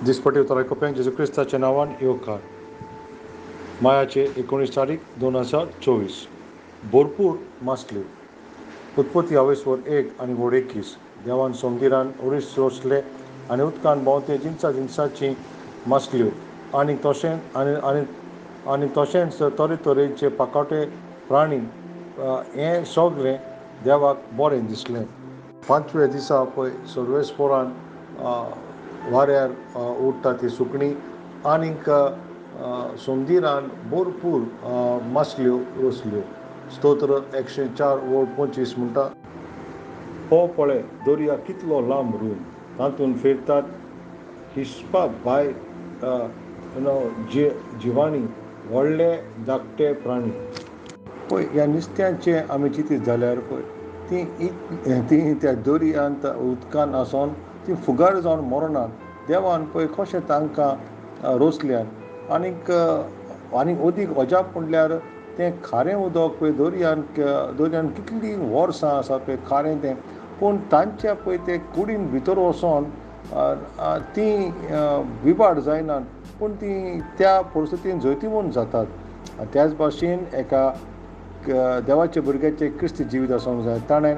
दिसपट्टी उतरायकोप्यांक जेजू क्रिस्ताच्या नांवान येवकार. मायाचे 19 तारीख 2024. भरपूर मासल्यो. उत्पत्ती 1 आनी वड 21. देवान सोमदिरान उरीस रोसले आनी उदकान भोंवते जिन्साची मासल्यो आनी तशेंच तरेतरेचे पाकोटे प्राणी हें सगळें देवाक बरें दिसलें. 5व्या दिसा पळय सर्वेस्पोरान वाऱ्यार उडटा ती सुकणी आनीक सोमदिरान भरपूर मासल्यो रोसल्यो. स्तोत्र 104 वड 25 म्हणटा, हो पळय दर्या कितलो लांब रूम, तातूंत फिरतात हिस्पा भायर जिवाणी व्हडले धाकटे प्राणी. पळय ह्या नुस्त्यांचे आमी चिंतीत जाल्यार पळय ती त्या दर्यांत उदकान आसोन ती फुगार जावन मरनात. देवान पळय कशें तांकां रोसल्यात. आनीक अदीक अजाप म्हणल्यार तें खारें उदक पळय दर्यान कितलीं वर्सां आसा पळय खारें तें, पूण तांच्या पळय ते कुडीन भितर वचोन तीं विबाड जायनात, पूण तीं त्या परिस्थितीन जैतिवंत जातात. त्याच भाशेन एका देवाच्या भुरग्याचें क्रिस्ती जिवीत आसूंक जाय. ताणें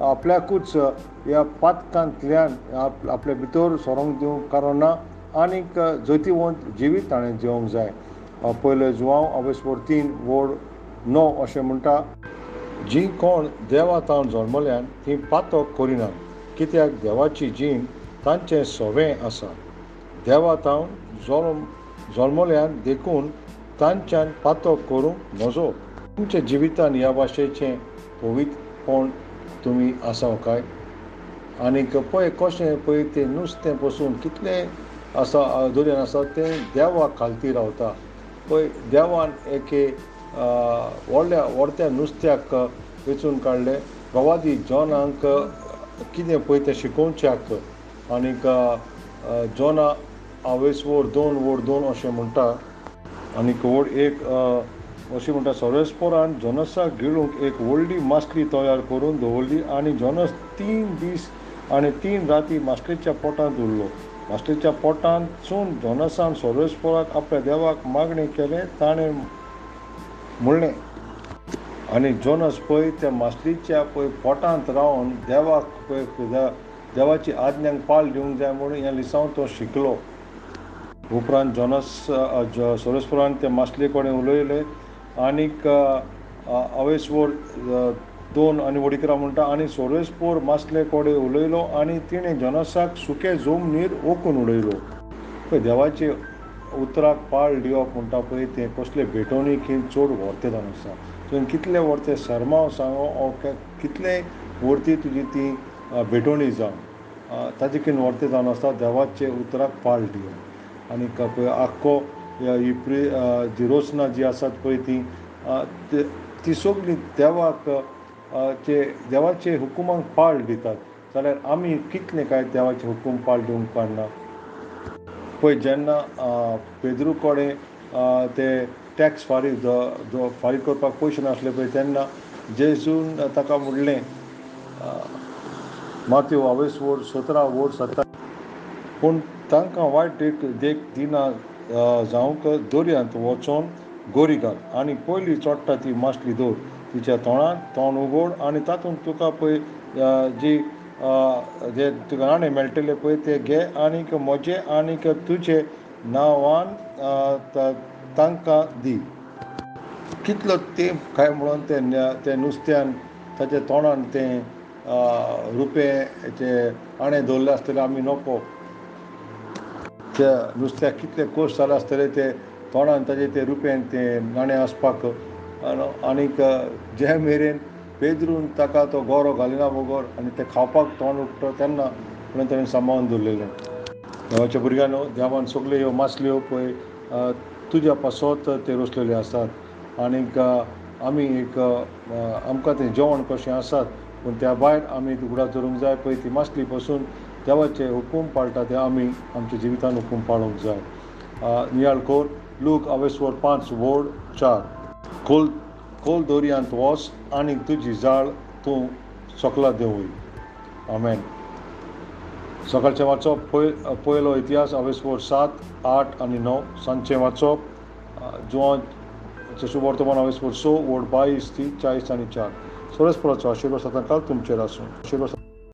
आपल्याकूच ह्या पातकांतल्यान आपल्या भितर सोरोंक दिवंक कारण ना आनीक जैतिवंत जिवीत ताणें जिवंक जाय. पयले जुवांव 3 वड 9 अशें म्हणटा, जीं कोण देवातावन जल्मल्यान तीं पातक करिनात, कित्याक देवाची जीण तांचें सवें आसा. देवातावन जल्मल्यान देखून तांच्यान पातक करूंक नजो. तुमच्या जिवितान ह्या भाशेचें पवित्रपण तुमी आसा काय? आनीक पळय कशें पळय तें नुस्तें पसून कितलें आसा दर्यान आसा तें देवाक खालती रावता. पळय देवान एके व्हडल्या नुस्त्याक वेचून काडलें प्रवादी जॉनाक कितें पळय तें शिकोवच्याक. आनीक जॉना 2 वड 2 अशें म्हणटा. आनीक वड 1 अशें म्हणटा, सर्वेस्पोरान जोनसाक गिळूंक एक व्हडली मासली तयार करून दवरली आनी जोनस 3 दीस आनी 3 राती मासलेच्या पोटांत उरलो. मासलेच्या पोटांतसून जोनसान सर्वेस्पोराक आपल्या देवाक मागणें केलें. ताणें म्हणलें आनी जोनस पळय त्या मासलीच्या पळय पोटांत रावन देवाक पळय देवाची आज्ञांक पाल दिवंक जाय म्हणून ह्या लिसांव तो शिकलो. उपरांत जोनस सर्वेस्पोरान त्या मासले कडेन उलयलें. आनीक 2 आनी वड 11 म्हणटा, आनी सर्वेस्पोर मासले कडेन उलयलो आनी तिणें जोनसाक सुके जमनीर ओकून उडयलो. पळय देवाचे उतराक पाळ दिवप म्हणटा पळय तें कसले भेटवणीकीन चड वर्तें जावन आसा. तुवें कितले वर्तें सरमाव सांगो कितलेय वर्ती तुजी ती भेटवणी जावन ताजे कीन वर्तें जावन आसता देवाचे उतराक पाळ दिवप. आनीक पळय आख्खो जी रोसना जी आसात पळय ती सगळीं देवाचे हुकुमांक पाळ दितात. जाल्यार आमी कितलें काय देवाचे हुकूम पाळ दिवंक पाडना. पळय जेन्ना पेद्रू कडेन ते टॅक्स फारीक करपाक पयशे नासले पळय तेन्ना जेजून ताका म्हणलें, माथ्यू 17 वड 27, पूण तांकां वायट देख दिना जावंक दर्यांत वचोन गोरी घाल आनी पयली चोडटा ती मासली दवर. तिच्या तोंडांत तोंड उगड आनी तातूंत तुका पळय जे तुका नाणें मेळटले पळय ते घे आनीक म्हजे आनीक तुजे नांवान तांकां दी. कितलो तेंप काय म्हणून ते नुस्त्यान ताच्या तोंडान तें रुपेचे आणे दवरले आसतले आमी नोको. त्या नुस्त्याक कितले कोश जाले आसतले ते तोंडान ताजे ते रुपेन ते नाणें आसपाक. आनीक जे मेरेन पेद्रून ताका तो गोरो घालिना बगर आनी ते खावपाक तोंड उगता तेन्ना म्हणून ताणें सांबाळून दवरलेलें. देवाच्या भुरग्यानो, देवान सगल्यो ह्यो मासल्यो पळय तुज्या पासत ते रोसलेले आसात. आनीक आमी आमकां तें जेवण कशें आसात, पूण त्या भायर आमी उगडास दवरूंक जाय पळय ती मासली पासून देवाचे हुकूम पाळटा ते आमी आमच्या जिवितान हुकूम पाळूंक जाय. नियाळ कोर लूक 5 वड 4. खोल दर्यांत वच आनीक तुजी जाळ तूं सकला देंवय. आमेन. सकाळचें वाचप पयलो इतिहास हावें 7, 8 आनी 9. सांजचें वाचप जुवांचे शुभवर्तमान हावें 6, व्हड 22, 30, 40 आनी 4. सरस परचो आशिर्वाद सदांकाळ तुमचेर आसूं. आशिर्वाद